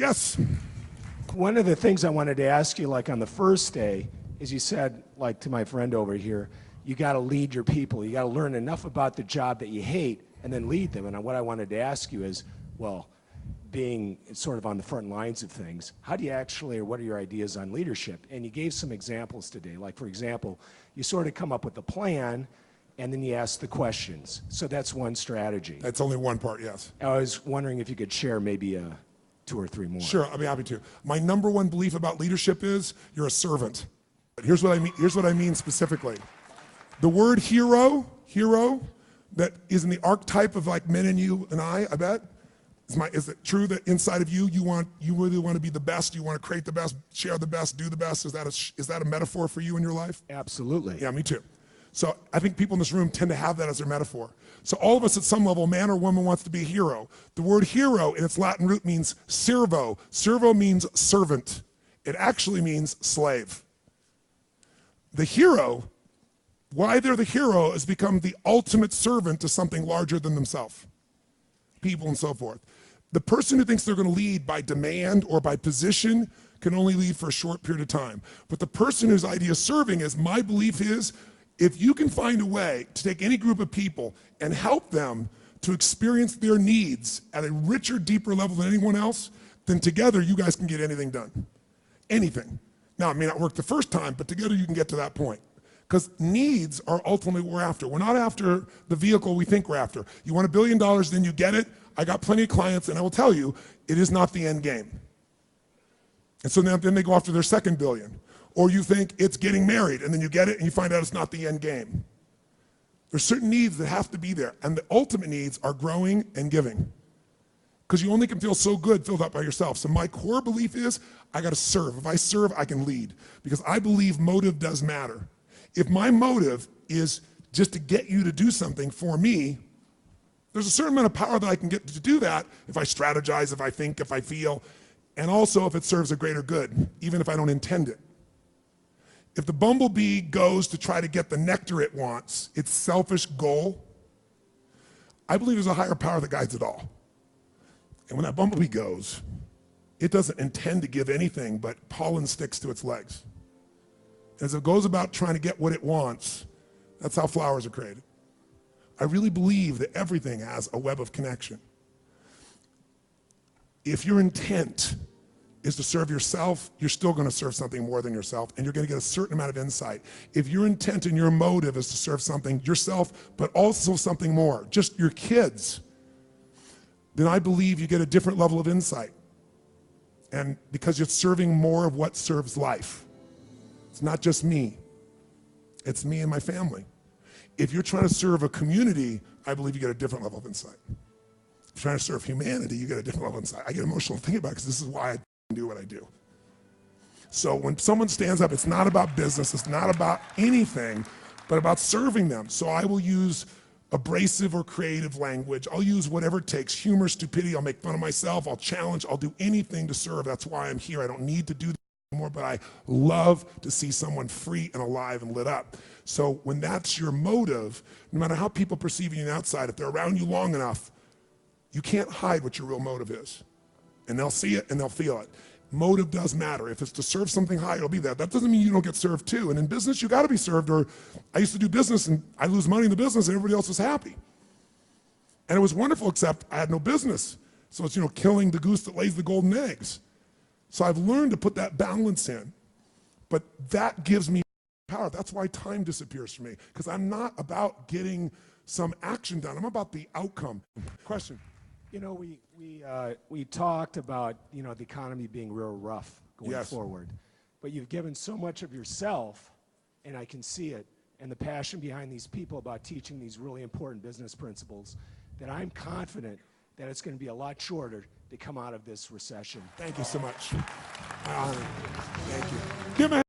Yes. One of the things I wanted to ask you, like on the first day, is you said, like to my friend over here, you got to lead your people. You got to learn enough about the job that you hate and then lead them. And what I wanted to ask you is, well, being sort of on the front lines of things, how do you actually, or what are your ideas on leadership? And you gave some examples today. Like, for example, you sort of come up with a plan, and then you ask the questions. So that's one strategy. That's only one part, yes. I was wondering if you could share maybe 2 or 3 more. Sure, I'll be happy to. My number one belief about leadership is you're a servant. But here's what I mean specifically. The word hero, that is in the archetype of like men and you and I bet. Is it true that inside of you, you really want to be the best, you want to create the best, share the best, do the best? Is that a metaphor for you in your life? Absolutely. Yeah, me too. So I think people in this room tend to have that as their metaphor. So all of us at some level, man or woman wants to be a hero. The word hero in its Latin root means servo. Servo means servant. It actually means slave. The hero, why they're the hero, is become the ultimate servant to something larger than themselves, people and so forth. The person who thinks they're going to lead by demand or by position can only lead for a short period of time. But the person whose idea of serving is, my belief is, if you can find a way to take any group of people and help them to experience their needs at a richer, deeper level than anyone else, then together you guys can get anything done. Anything. Now, it may not work the first time, but together you can get to that point. Because needs are ultimately what we're after. We're not after the vehicle we think we're after. You want $1 billion, then you get it. I got plenty of clients, and I will tell you, it is not the end game. And so then they go after their second billion. Or you think it's getting married, and then you get it, and you find out it's not the end game. There's certain needs that have to be there, and the ultimate needs are growing and giving. Because you only can feel so good filled up by yourself. So my core belief is, I gotta serve. If I serve, I can lead. Because I believe motive does matter. If my motive is just to get you to do something for me, there's a certain amount of power that I can get to do that if I strategize, if I think, if I feel, and also if it serves a greater good, even if I don't intend it. If the bumblebee goes to try to get the nectar it wants, its selfish goal, I believe there's a higher power that guides it all. And when that bumblebee goes, it doesn't intend to give anything but pollen sticks to its legs. As it goes about trying to get what it wants, that's how flowers are created. I really believe that everything has a web of connection. If your intent is to serve yourself, you're still going to serve something more than yourself, and you're going to get a certain amount of insight. If your intent and your motive is to serve something, yourself, but also something more, just your kids, then I believe you get a different level of insight. And because you're serving more of what serves life. It's not just me. It's me and my family. If you're trying to serve a community, I believe you get a different level of insight. If you're trying to serve humanity, you get a different level of insight. I get emotional thinking about it because this is why I do what I do. So when someone stands up, it's not about business, it's not about anything, but about serving them. So I will use abrasive or creative language. I'll use whatever it takes, humor, stupidity, I'll make fun of myself, I'll challenge, I'll do anything to serve. That's why I'm here. I don't need to do that anymore, but I love to see someone free and alive and lit up. So when that's your motive, no matter how people perceive you on the outside, if they're around you long enough, you can't hide what your real motive is. And they'll see it and they'll feel it. Motive does matter. If it's to serve something high, it'll be there. That doesn't mean you don't get served too. And in business, you gotta be served. Or I used to do business and I lose money in the business and everybody else was happy. And it was wonderful, except I had no business. So it's, killing the goose that lays the golden eggs. So I've learned to put that balance in. But that gives me power. That's why time disappears for me. Because I'm not about getting some action done. I'm about the outcome. Question. We talked about, the economy being real rough going forward, but you've given so much of yourself, and I can see it, and the passion behind these people about teaching these really important business principles, that I'm confident that it's going to be a lot shorter to come out of this recession. Thank you so much. My honor. Thank you. Give him a hand.